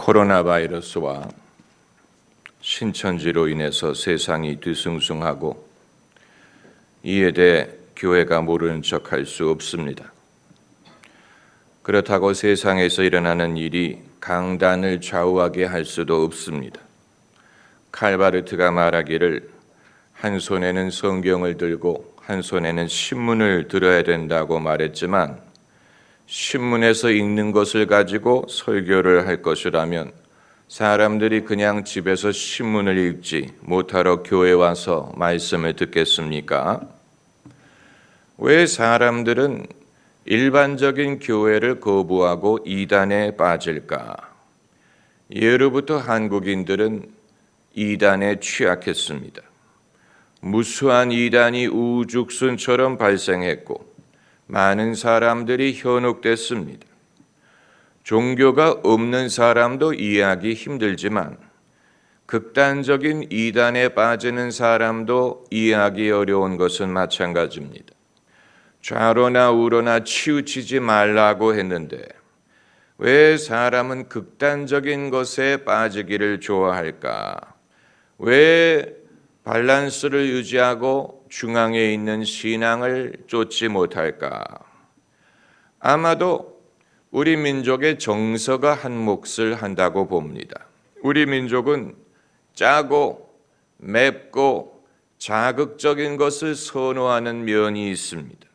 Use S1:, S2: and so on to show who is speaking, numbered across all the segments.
S1: 코로나 바이러스와 신천지로 인해서 세상이 뒤숭숭하고 이에 대해 교회가 모르는 척할 수 없습니다. 그렇다고 세상에서 일어나는 일이 강단을 좌우하게 할 수도 없습니다. 칼바르트가 말하기를 한 손에는 성경을 들고 한 손에는 신문을 들어야 된다고 말했지만 신문에서 읽는 것을 가지고 설교를 할 것이라면 사람들이 그냥 집에서 신문을 읽지 못하러 교회 와서 말씀을 듣겠습니까? 왜 사람들은 일반적인 교회를 거부하고 이단에 빠질까? 예로부터 한국인들은 이단에 취약했습니다. 무수한 이단이 우죽순처럼 발생했고 많은 사람들이 현혹됐습니다. 종교가 없는 사람도 이해하기 힘들지만 극단적인 이단에 빠지는 사람도 이해하기 어려운 것은 마찬가지입니다. 좌로나 우로나 치우치지 말라고 했는데 왜 사람은 극단적인 것에 빠지기를 좋아할까? 왜 밸런스를 유지하고 중앙에 있는 신앙을 쫓지 못할까? 아마도 우리 민족의 정서가 한 몫을 한다고 봅니다. 우리 민족은 짜고 맵고 자극적인 것을 선호하는 면이 있습니다.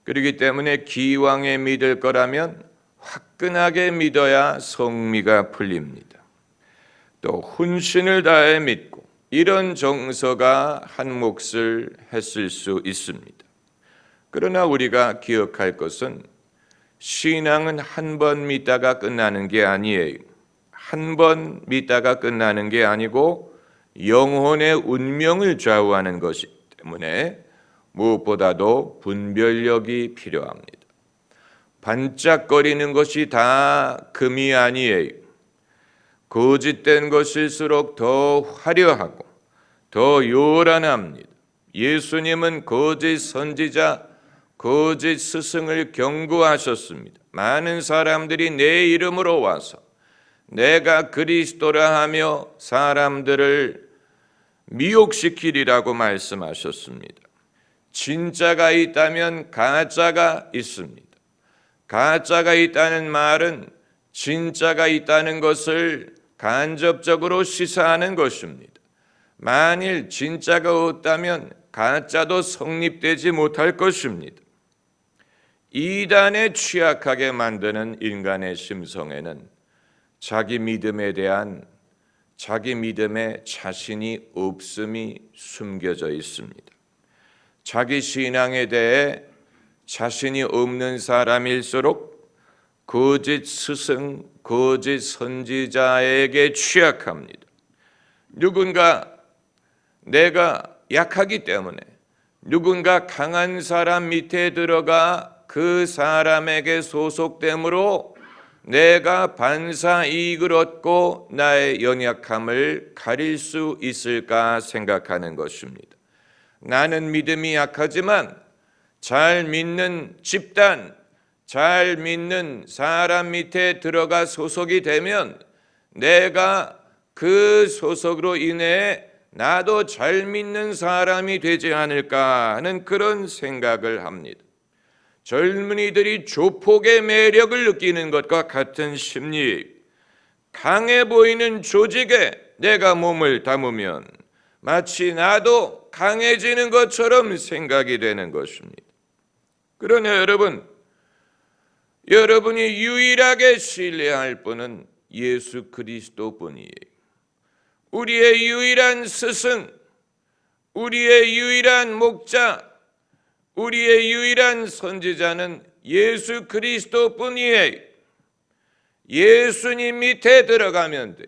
S1: 그렇기 때문에 기왕에 믿을 거라면 화끈하게 믿어야 성미가 풀립니다. 또 혼신을 다해 믿고 이런 정서가 한 몫을 했을 수 있습니다. 그러나 우리가 기억할 것은 신앙은 한 번 믿다가 끝나는 게 아니에요. 한 번 믿다가 끝나는 게 아니고 영혼의 운명을 좌우하는 것이기 때문에 무엇보다도 분별력이 필요합니다. 반짝거리는 것이 다 금이 아니에요. 거짓된 것일수록 더 화려하고 더 요란합니다. 예수님은 거짓 선지자, 거짓 스승을 경고하셨습니다. 많은 사람들이 내 이름으로 와서 내가 그리스도라 하며 사람들을 미혹시키리라고 말씀하셨습니다. 진짜가 있다면 가짜가 있습니다. 가짜가 있다는 말은 진짜가 있다는 것을 간접적으로 시사하는 것입니다. 만일 진짜가 없다면 가짜도 성립되지 못할 것입니다. 이단에 취약하게 만드는 인간의 심성에는 자기 믿음에 대한 자기 믿음에 자신이 없음이 숨겨져 있습니다. 자기 신앙에 대해 자신이 없는 사람일수록 거짓 스승, 거짓 선지자에게 취약합니다. 누군가 내가 약하기 때문에 누군가 강한 사람 밑에 들어가 그 사람에게 소속됨으로 내가 반사 이익을 얻고 나의 연약함을 가릴 수 있을까 생각하는 것입니다. 나는 믿음이 약하지만 잘 믿는 집단, 잘 믿는 사람 밑에 들어가 소속이 되면 내가 그 소속으로 인해 나도 잘 믿는 사람이 되지 않을까 하는 그런 생각을 합니다. 젊은이들이 조폭의 매력을 느끼는 것과 같은 심리, 강해 보이는 조직에 내가 몸을 담으면 마치 나도 강해지는 것처럼 생각이 되는 것입니다. 그러나 여러분이 유일하게 신뢰할 분은 예수 그리스도뿐이에요. 우리의 유일한 스승, 우리의 유일한 목자, 우리의 유일한 선지자는 예수 그리스도뿐이에요. 예수님 밑에 들어가면 돼.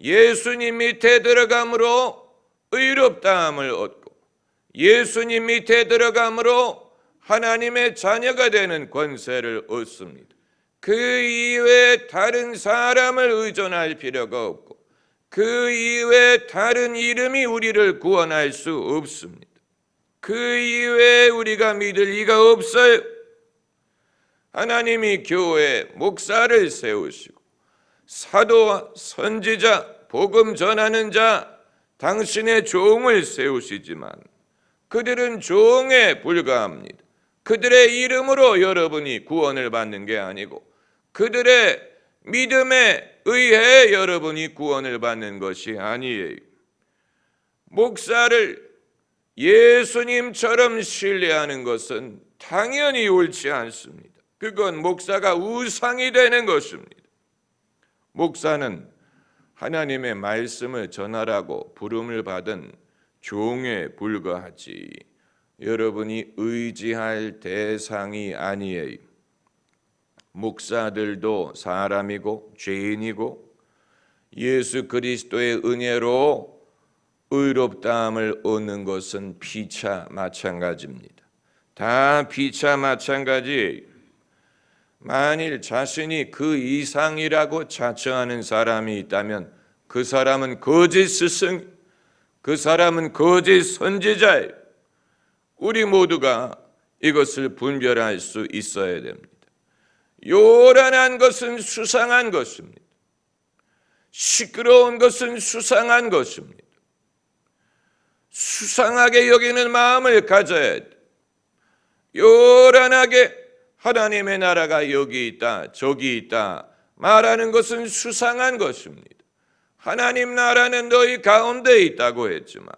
S1: 예수님 밑에 들어감으로 의롭다함을 얻고 예수님 밑에 들어감으로 하나님의 자녀가 되는 권세를 얻습니다. 그 이외에 다른 사람을 의존할 필요가 없고 그 이외에 다른 이름이 우리를 구원할 수 없습니다. 그 이외에 우리가 믿을 리가 없어요. 하나님이 교회 목사를 세우시고 사도와 선지자, 복음 전하는 자, 당신의 종을 세우시지만 그들은 종에 불과합니다. 그들의 이름으로 여러분이 구원을 받는 게 아니고 그들의 믿음에 의해 여러분이 구원을 받는 것이 아니에요. 목사를 예수님처럼 신뢰하는 것은 당연히 옳지 않습니다. 그건 목사가 우상이 되는 것입니다. 목사는 하나님의 말씀을 전하라고 부름을 받은 종에 불과하지 여러분이 의지할 대상이 아니에요. 목사들도 사람이고 죄인이고 예수 그리스도의 은혜로 의롭다함을 얻는 것은 피차 마찬가지입니다. 다 피차 마찬가지예요. 만일 자신이 그 이상이라고 자처하는 사람이 있다면 그 사람은 거짓 스승, 그 사람은 거짓 선지자예요. 우리 모두가 이것을 분별할 수 있어야 됩니다. 요란한 것은 수상한 것입니다. 시끄러운 것은 수상한 것입니다. 수상하게 여기는 마음을 가져야 돼. 요란하게 하나님의 나라가 여기 있다, 저기 있다 말하는 것은 수상한 것입니다. 하나님 나라는 너희 가운데 있다고 했지만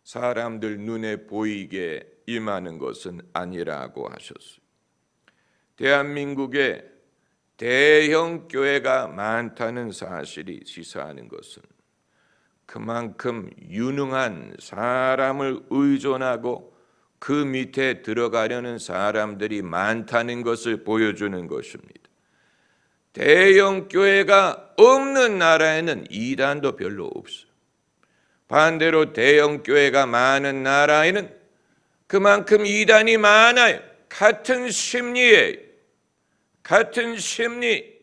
S1: 사람들 눈에 보이게 임하는 것은 아니라고 하셨어요. 대한민국에 대형 교회가 많다는 사실이 시사하는 것은 그만큼 유능한 사람을 의존하고 그 밑에 들어가려는 사람들이 많다는 것을 보여주는 것입니다. 대형 교회가 없는 나라에는 이단도 별로 없어요. 반대로 대형 교회가 많은 나라에는 그만큼 이단이 많아요. 같은 심리예요. 같은 심리.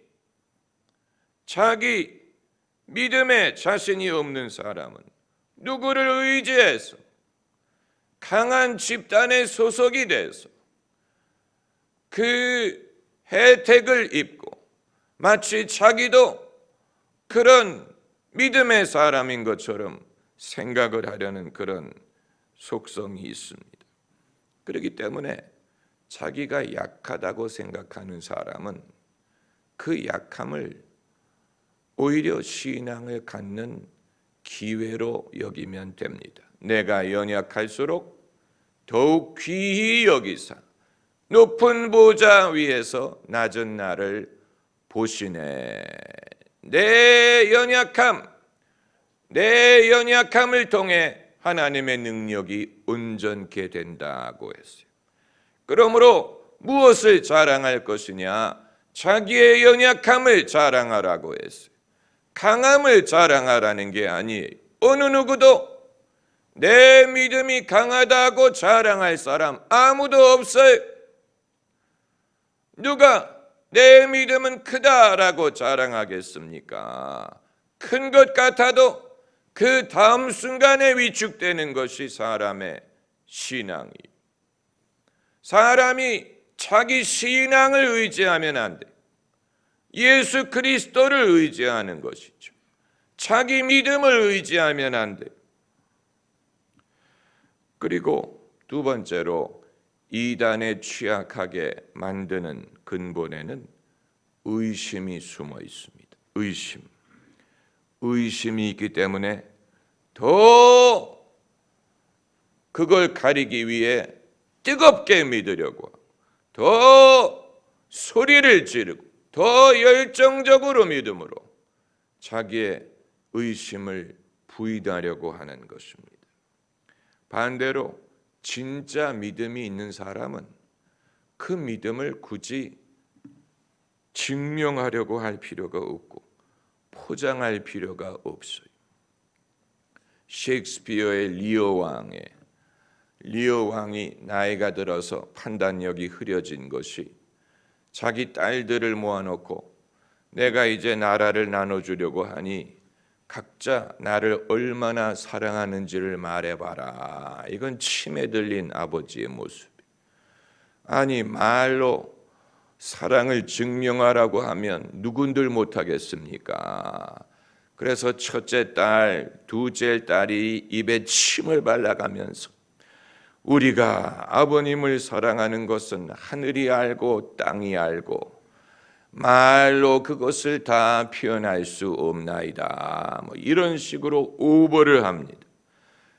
S1: 자기 믿음에 자신이 없는 사람은 누구를 의지해서 강한 집단의 소속이 돼서 그 혜택을 입고 마치 자기도 그런 믿음의 사람인 것처럼 생각을 하려는 그런 속성이 있습니다. 그렇기 때문에 자기가 약하다고 생각하는 사람은 그 약함을 오히려 신앙을 갖는 기회로 여기면 됩니다. 내가 연약할수록 더욱 귀히 여기사 높은 보좌 위에서 낮은 나를 보시네. 내 연약함을 통해 하나님의 능력이 온전케 된다고 했어요. 그러므로 무엇을 자랑할 것이냐? 자기의 연약함을 자랑하라고 했어요. 강함을 자랑하라는 게 아니에요. 어느 누구도 내 믿음이 강하다고 자랑할 사람 아무도 없어요. 누가 내 믿음은 크다라고 자랑하겠습니까? 큰 것 같아도 그 다음 순간에 위축되는 것이 사람의 신앙이에요. 사람이 자기 신앙을 의지하면 안 돼. 예수 그리스도를 의지하는 것이죠. 자기 믿음을 의지하면 안 돼. 그리고 두 번째로 이단에 취약하게 만드는 근본에는 의심이 숨어 있습니다. 의심이 있기 때문에 더 그걸 가리기 위해 뜨겁게 믿으려고 하고 더 소리를 지르고 더 열정적으로 믿음으로 자기의 의심을 부인하려고 하는 것입니다. 반대로 진짜 믿음이 있는 사람은 그 믿음을 굳이 증명하려고 할 필요가 없고 포장할 필요가 없어요. 셰익스피어의 리오 왕이 나이가 들어서 판단력이 흐려진 것이 자기 딸들을 모아놓고 내가 이제 나라를 나눠주려고 하니 각자 나를 얼마나 사랑하는지를 말해봐라. 이건 침에 들린 아버지의 모습. 아니 말로 사랑을 증명하라고 하면 누군들 못하겠습니까? 그래서 첫째 딸, 둘째 딸이 입에 침을 발라가면서 우리가 아버님을 사랑하는 것은 하늘이 알고 땅이 알고 말로 그것을 다 표현할 수 없나이다. 이런 식으로 오버를 합니다.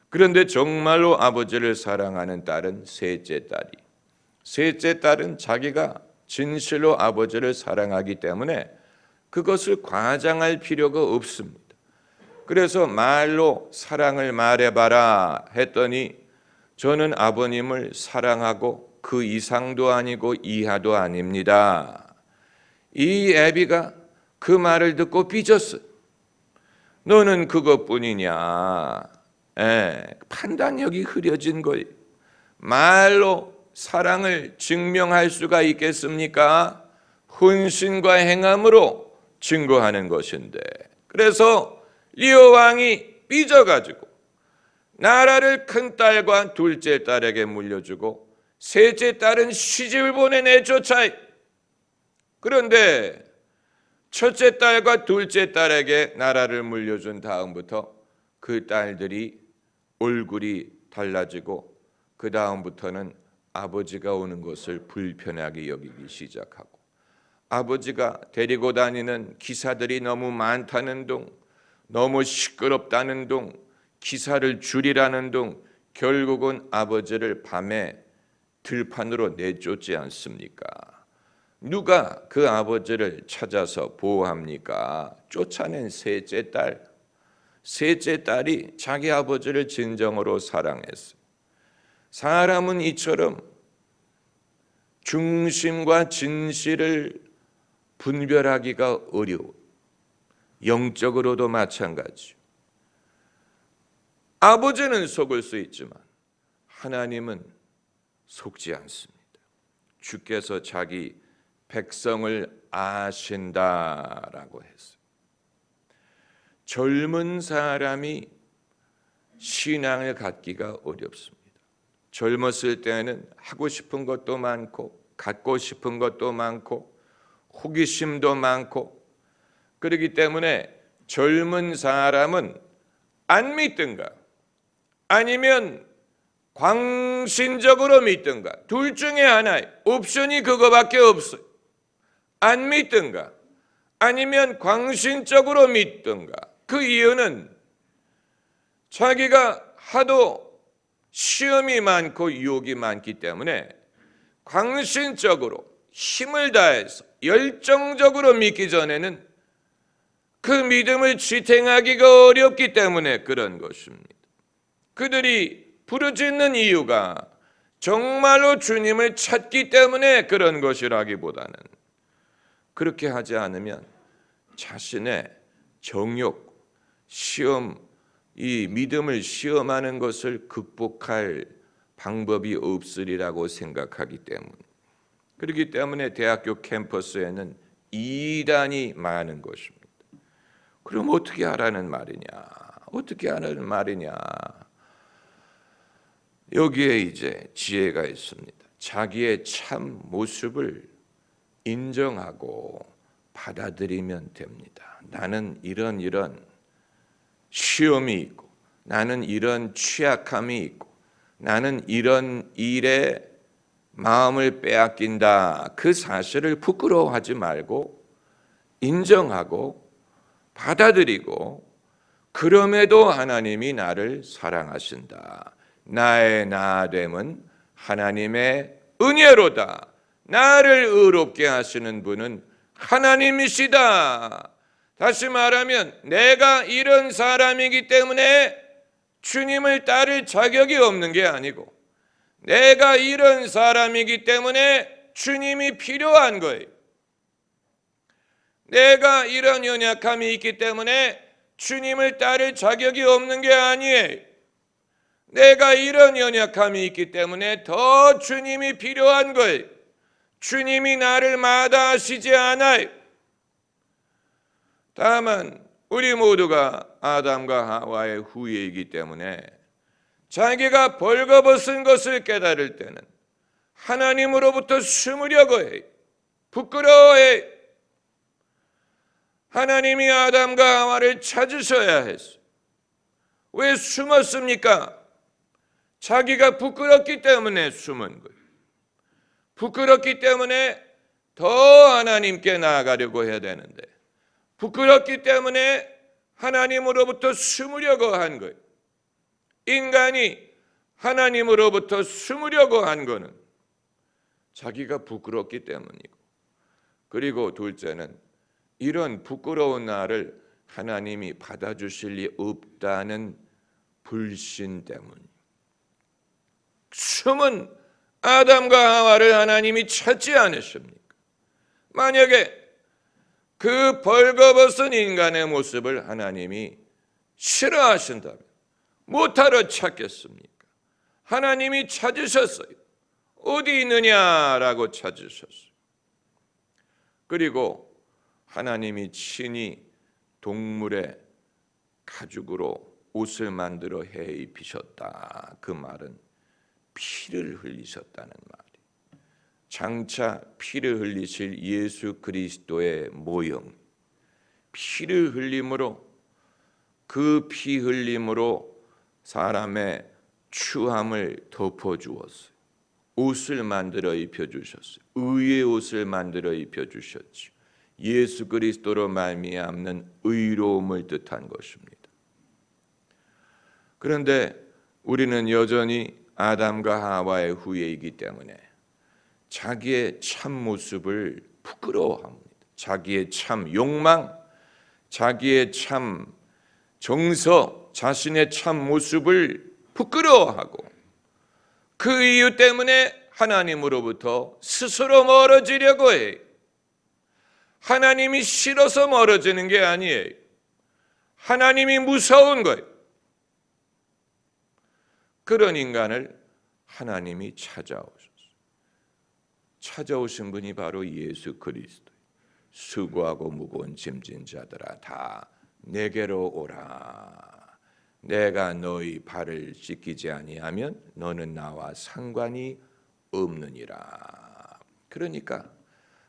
S1: 그런데 정말로 아버지를 사랑하는 딸은 셋째 딸이. 셋째 딸은 자기가 진실로 아버지를 사랑하기 때문에 그것을 과장할 필요가 없습니다. 그래서 말로 사랑을 말해봐라 했더니 저는 아버님을 사랑하고 그 이상도 아니고 이하도 아닙니다. 이 애비가 그 말을 듣고 삐졌어요. 너는 그것뿐이냐. 판단력이 흐려진 거예요. 말로 사랑을 증명할 수가 있겠습니까? 헌신과 행함으로 증거하는 것인데. 그래서 리오 왕이 삐져가지고 나라를 큰 딸과 둘째 딸에게 물려주고 셋째 딸은 시집을 보내 내쫓아요. 그런데 첫째 딸과 둘째 딸에게 나라를 물려준 다음부터 그 딸들이 얼굴이 달라지고 그 다음부터는 아버지가 오는 것을 불편하게 여기기 시작하고 아버지가 데리고 다니는 기사들이 너무 많다는 둥, 너무 시끄럽다는 둥, 기사를 줄이라는 둥, 결국은 아버지를 밤에 들판으로 내쫓지 않습니까? 누가 그 아버지를 찾아서 보호합니까? 쫓아낸 셋째 딸. 셋째 딸이 자기 아버지를 진정으로 사랑했어요. 사람은 이처럼 중심과 진실을 분별하기가 어려워요. 영적으로도 마찬가지요. 아버지는 속을 수 있지만 하나님은 속지 않습니다. 주께서 자기 백성을 아신다라고 했어요. 젊은 사람이 신앙을 갖기가 어렵습니다. 젊었을 때는 하고 싶은 것도 많고 갖고 싶은 것도 많고 호기심도 많고 그렇기 때문에 젊은 사람은 안 믿든가 아니면 광신적으로 믿든가 둘 중에 하나예요. 옵션이 그거밖에 없어요. 안 믿든가 아니면 광신적으로 믿든가. 그 이유는 자기가 하도 시험이 많고 유혹이 많기 때문에 광신적으로 힘을 다해서 열정적으로 믿기 전에는 그 믿음을 지탱하기가 어렵기 때문에 그런 것입니다. 그들이 부르짖는 이유가 정말로 주님을 찾기 때문에 그런 것이라기보다는 그렇게 하지 않으면 자신의 정욕, 시험, 이 믿음을 시험하는 것을 극복할 방법이 없으리라고 생각하기 때문. 그렇기 때문에 대학교 캠퍼스에는 이단이 많은 것입니다. 그럼 어떻게 하라는 말이냐? 어떻게 하라는 말이냐? 여기에 이제 지혜가 있습니다. 자기의 참 모습을 인정하고 받아들이면 됩니다. 나는 이런 시험이 있고 나는 이런 취약함이 있고 나는 이런 일에 마음을 빼앗긴다. 그 사실을 부끄러워하지 말고 인정하고 받아들이고 그럼에도 하나님이 나를 사랑하신다. 나의 나됨은 하나님의 은혜로다. 나를 의롭게 하시는 분은 하나님이시다. 다시 말하면 내가 이런 사람이기 때문에 주님을 따를 자격이 없는 게 아니고 내가 이런 사람이기 때문에 주님이 필요한 거예요. 내가 이런 연약함이 있기 때문에 주님을 따를 자격이 없는 게 아니에요. 내가 이런 연약함이 있기 때문에 더 주님이 필요한 거예요. 주님이 나를 마다하시지 않아요. 다만 우리 모두가 아담과 하와의 후예이기 때문에 자기가 벌거벗은 것을 깨달을 때는 하나님으로부터 숨으려고 해요. 부끄러워해. 하나님이 아담과 하와를 찾으셔야 했어요. 왜 숨었습니까? 자기가 부끄럽기 때문에 숨은 거예요. 부끄럽기 때문에 더 하나님께 나아가려고 해야 되는데, 부끄럽기 때문에 하나님으로부터 숨으려고 한 거예요. 인간이 하나님으로부터 숨으려고 한 거는 자기가 부끄럽기 때문이고, 그리고 둘째는 이런 부끄러운 나를 하나님이 받아주실 리 없다는 불신 때문. 숨은 아담과 하와를 하나님이 찾지 않으십니까? 만약에 그 벌거벗은 인간의 모습을 하나님이 싫어하신다면 못하러 찾겠습니까? 하나님이 찾으셨어요. 어디 있느냐라고 찾으셨어요. 그리고 하나님이 친히 동물의 가죽으로 옷을 만들어 해 입히셨다. 그 말은 피를 흘리셨다는 말이에요. 장차 피를 흘리실 예수 그리스도의 모형, 피를 흘림으로, 그 피 흘림으로 사람의 추함을 덮어주었어요. 옷을 만들어 입혀주셨어요. 의의 옷을 만들어 입혀주셨죠. 예수 그리스도로 말미암는 의로움을 뜻한 것입니다. 그런데 우리는 여전히 아담과 하와의 후예이기 때문에 자기의 참 모습을 부끄러워합니다. 자기의 참 욕망, 자기의 참 정서, 자신의 참 모습을 부끄러워하고, 그 이유 때문에 하나님으로부터 스스로 멀어지려고 해요. 하나님이 싫어서 멀어지는 게 아니에요. 하나님이 무서운 거예요. 그런 인간을 하나님이 찾아오셨어요. 찾아오신 분이 바로 예수 그리스도. 수고하고 무거운 짐진 자들아 다 내게로 오라. 내가 너희 발을 씻기지 아니하면 너는 나와 상관이 없느니라. 그러니까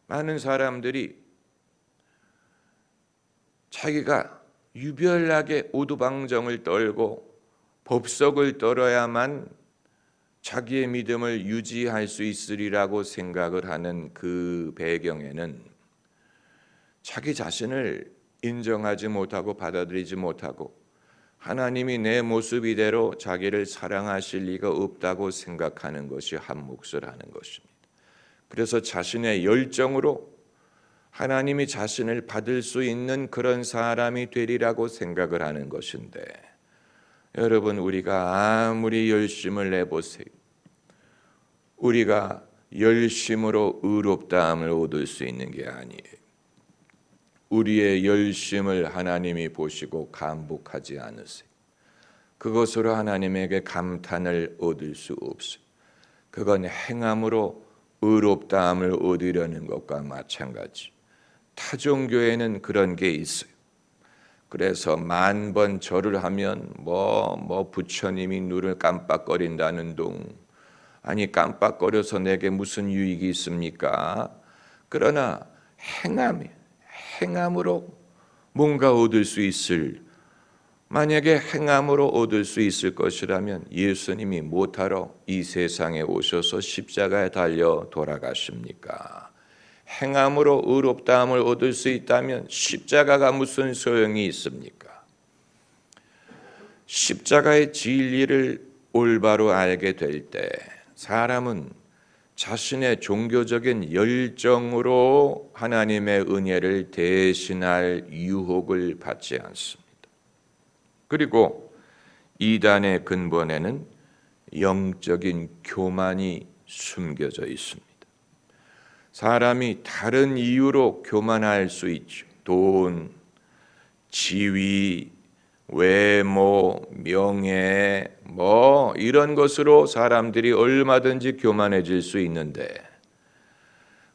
S1: 많은 사람들이 자기가 유별나게 오두방정을 떨고 법석을 떨어야만 자기의 믿음을 유지할 수 있으리라고 생각을 하는 그 배경에는 자기 자신을 인정하지 못하고 받아들이지 못하고 하나님이 내 모습 이대로 자기를 사랑하실 리가 없다고 생각하는 것이 한 몫을 하는 것입니다. 그래서 자신의 열정으로 하나님이 자신을 받을 수 있는 그런 사람이 되리라고 생각을 하는 것인데, 여러분, 우리가 아무리 열심을 내보세요. 우리가 열심으로 의롭다함을 얻을 수 있는 게 아니에요. 우리의 열심을 하나님이 보시고 감복하지 않으세요. 그것으로 하나님에게 감탄을 얻을 수 없어요. 그건 행함으로 의롭다함을 얻으려는 것과 마찬가지. 타종교에는 그런 게 있어요. 그래서 10,000번 절을 하면 부처님이 눈을 깜빡거린다는 둥. 아니, 깜빡거려서 내게 무슨 유익이 있습니까? 그러나 행함으로 뭔가 얻을 수 있을, 만약에 행함으로 얻을 수 있을 것이라면 예수님이 못하러 이 세상에 오셔서 십자가에 달려 돌아가십니까? 행함으로 의롭다함을 얻을 수 있다면 십자가가 무슨 소용이 있습니까? 십자가의 진리를 올바로 알게 될 때 사람은 자신의 종교적인 열정으로 하나님의 은혜를 대신할 유혹을 받지 않습니다. 그리고 이단의 근본에는 영적인 교만이 숨겨져 있습니다. 사람이 다른 이유로 교만할 수 있죠. 돈, 지위, 외모, 명예, 이런 것으로 사람들이 얼마든지 교만해질 수 있는데,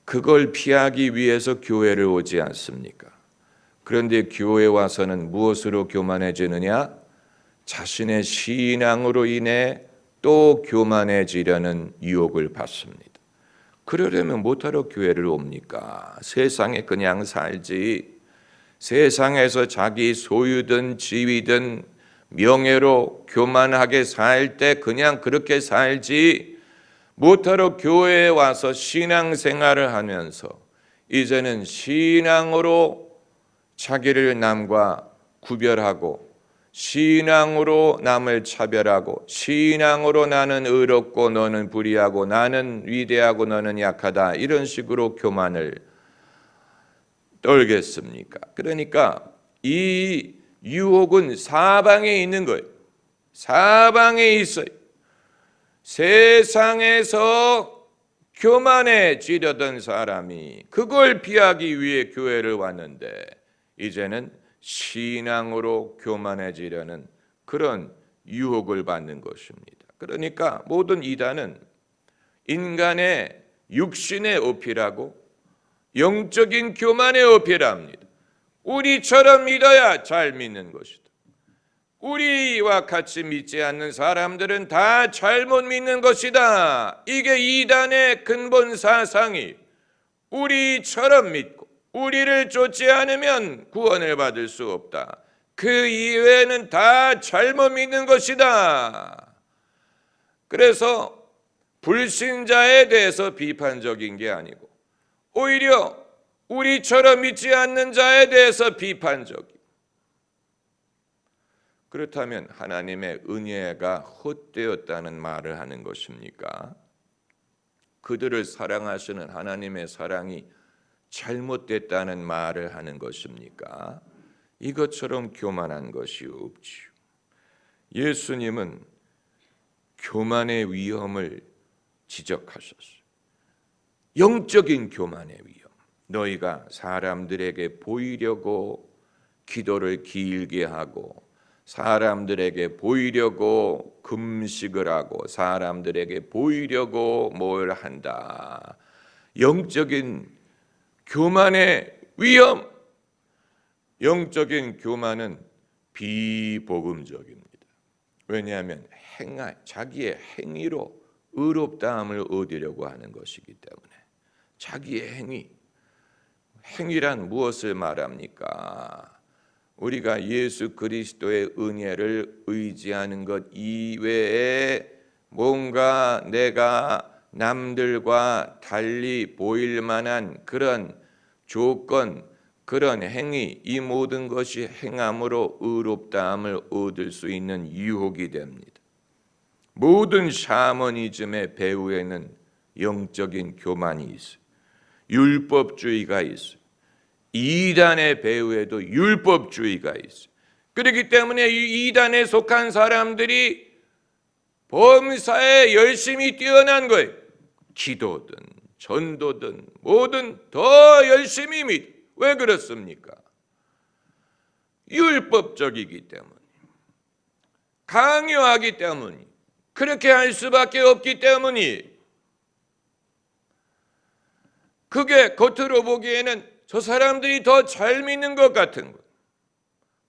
S1: 그걸 피하기 위해서 교회를 오지 않습니까? 그런데 교회 와서는 무엇으로 교만해지느냐? 자신의 신앙으로 인해 또 교만해지려는 유혹을 받습니다. 그러려면 뭐하러 교회를 옵니까? 세상에 그냥 살지. 세상에서 자기 소유든 지위든 명예로 교만하게 살 때 그냥 그렇게 살지. 뭐하러 교회에 와서 신앙생활을 하면서 이제는 신앙으로 자기를 남과 구별하고, 신앙으로 남을 차별하고, 신앙으로 나는 의롭고 너는 불의하고, 나는 위대하고 너는 약하다, 이런 식으로 교만을 떨겠습니까? 그러니까 이 유혹은 사방에 있는 거예요. 사방에 있어요. 세상에서 교만해지려던 사람이 그걸 피하기 위해 교회를 왔는데 이제는 신앙으로 교만해지려는 그런 유혹을 받는 것입니다. 그러니까 모든 이단은 인간의 육신의 어필하고 영적인 교만의 어필합니다. 우리처럼 믿어야 잘 믿는 것이다. 우리와 같이 믿지 않는 사람들은 다 잘못 믿는 것이다. 이게 이단의 근본 사상이, 우리처럼 믿고 우리를 쫓지 않으면 구원을 받을 수 없다. 그 이외에는 다 잘못 믿는 것이다. 그래서 불신자에 대해서 비판적인 게 아니고 오히려 우리처럼 믿지 않는 자에 대해서 비판적이고, 그렇다면 하나님의 은혜가 헛되었다는 말을 하는 것입니까? 그들을 사랑하시는 하나님의 사랑이 잘못됐다는 말을 하는 것입니까? 이것처럼 교만한 것이 없지요. 예수님은 교만의 위험을 지적하셨어요. 영적인 교만의 위험. 너희가 사람들에게 보이려고 기도를 길게 하고, 사람들에게 보이려고 금식을 하고, 사람들에게 보이려고 뭘 한다. 영적인 교만의 위험. 영적인 교만은 비복음적입니다. 왜냐하면 자기의 행위로 의롭다함을 얻으려고 하는 것이기 때문에. 자기의 행위란 무엇을 말합니까? 우리가 예수 그리스도의 은혜를 의지하는 것 이외에 뭔가 내가 남들과 달리 보일 만한 그런 조건, 그런 행위, 이 모든 것이 행함으로 의롭다함을 얻을 수 있는 유혹이 됩니다. 모든 샤머니즘의 배후에는 영적인 교만이 있어요. 율법주의가 있어요. 이단의 배후에도 율법주의가 있어요. 그렇기 때문에 이 이단에 속한 사람들이 범사에 열심히 뛰어난 거예요. 기도든 전도든 뭐든 더 열심히 믿어. 왜 그렇습니까? 율법적이기 때문에, 강요하기 때문에, 그렇게 할 수밖에 없기 때문에. 그게 겉으로 보기에는 저 사람들이 더 잘 믿는 것 같은 것,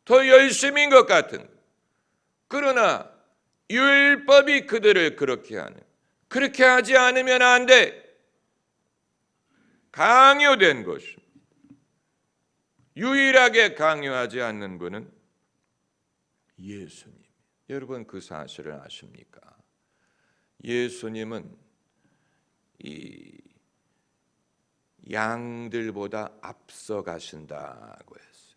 S1: 더 열심인 것 같은 것. 그러나 율법이 그들을 그렇게 하는, 그렇게 하지 않으면 안 돼. 강요된 것입니다. 유일하게 강요하지 않는 분은 예수님. 여러분 그 사실을 아십니까? 예수님은 이 양들보다 앞서 가신다고 했어요.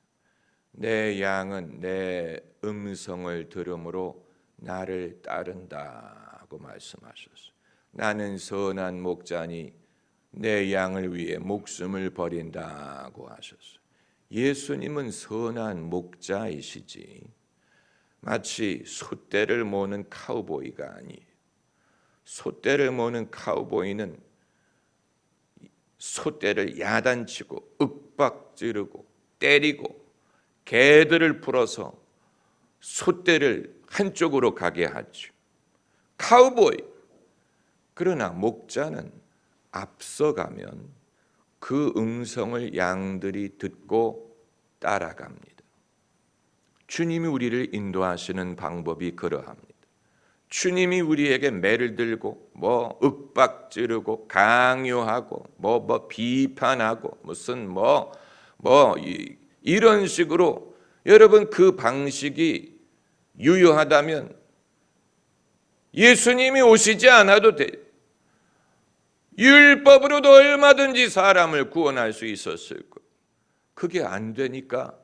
S1: 내 양은 내 음성을 들음으로 나를 따른다고 말씀하셨어요. 나는 선한 목자니 내 양을 위해 목숨을 버린다고 하셨어요. 예수님은 선한 목자이시지 마치 숫대를 모는 카우보이가 아니에요. 숫대를 모는 카우보이는 숫대를 야단치고 윽박지르고 때리고 개들을 풀어서 숫대를 한쪽으로 가게 하죠. 카우보이. 그러나 목자는 앞서가면 그 음성을 양들이 듣고 따라갑니다. 주님이 우리를 인도하시는 방법이 그러합니다. 주님이 우리에게 매를 들고 뭐 윽박지르고 강요하고 뭐 비판하고 무슨 이런 식으로 여러분 그 방식이 유효하다면 예수님이 오시지 않아도 돼요. 율법으로도 얼마든지 사람을 구원할 수 있었을 거예요. 그게 안 되니까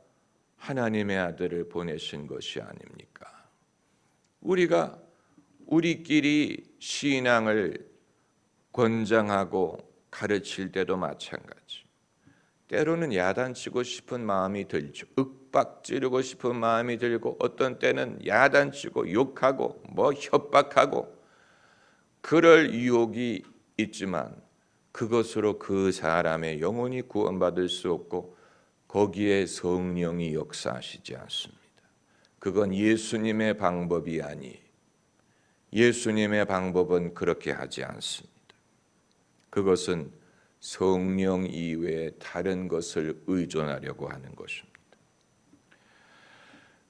S1: 하나님의 아들을 보내신 것이 아닙니까? 우리가 우리끼리 신앙을 권장하고 가르칠 때도 마찬가지. 때로는 야단치고 싶은 마음이 들죠. 윽박지르고 싶은 마음이 들고 어떤 때는 야단치고 욕하고 협박하고 그럴 유혹이 있지만 그것으로 그 사람의 영혼이 구원받을 수 없고 거기에 성령이 역사하시지 않습니다. 그건 예수님의 방법이 아니에요. 예수님의 방법은 그렇게 하지 않습니다. 그것은 성령 이외에 다른 것을 의존하려고 하는 것입니다.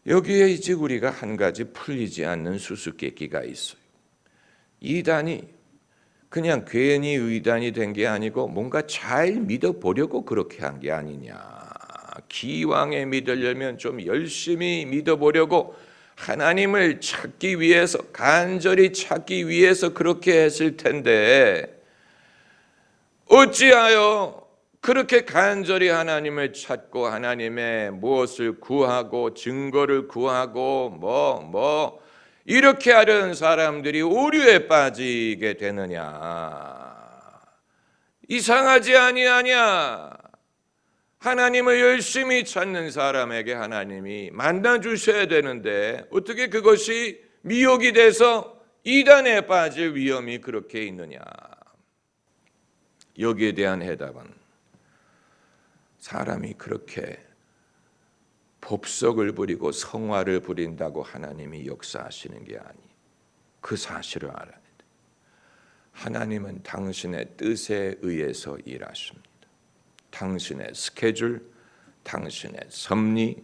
S1: 여기에 이제 우리가 한 가지 풀리지 않는 수수께끼가 있어요. 이단이 그냥 괜히 의단이 된 게 아니고 뭔가 잘 믿어보려고 그렇게 한 게 아니냐. 기왕에 믿으려면 좀 열심히 믿어보려고 하나님을 찾기 위해서 간절히 찾기 위해서 그렇게 했을 텐데 어찌하여 그렇게 간절히 하나님을 찾고 하나님의 무엇을 구하고 증거를 구하고 이렇게 하려는 사람들이 오류에 빠지게 되느냐? 이상하지 아니하냐? 하나님을 열심히 찾는 사람에게 하나님이 만나주셔야 되는데 어떻게 그것이 미혹이 돼서 이단에 빠질 위험이 그렇게 있느냐? 여기에 대한 해답은 사람이 그렇게 법석을 부리고 성화를 부린다고 하나님이 역사하시는 게 아니. 그 사실을 알아야 돼. 하나님은 당신의 뜻에 의해서 일하십니다. 당신의 스케줄, 당신의 섭리,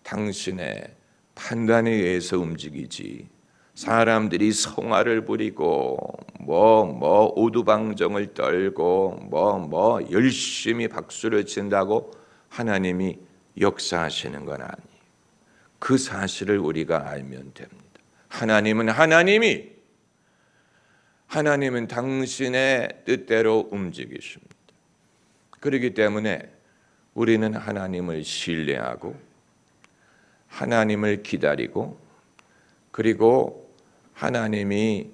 S1: 당신의 판단에 의해서 움직이지 사람들이 성화를 부리고 오두방정을 떨고 열심히 박수를 친다고 하나님이 역사하시는 건 아니에요. 그 사실을 우리가 알면 됩니다. 하나님은 당신의 뜻대로 움직이십니다. 그렇기 때문에 우리는 하나님을 신뢰하고 하나님을 기다리고 그리고 하나님이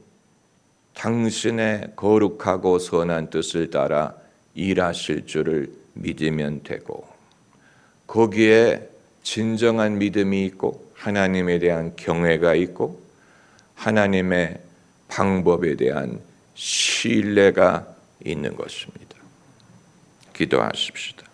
S1: 당신의 거룩하고 선한 뜻을 따라 일하실 줄을 믿으면 되고 거기에 진정한 믿음이 있고 하나님에 대한 경외가 있고 하나님의 방법에 대한 신뢰가 있는 것입니다. 기도하십시다.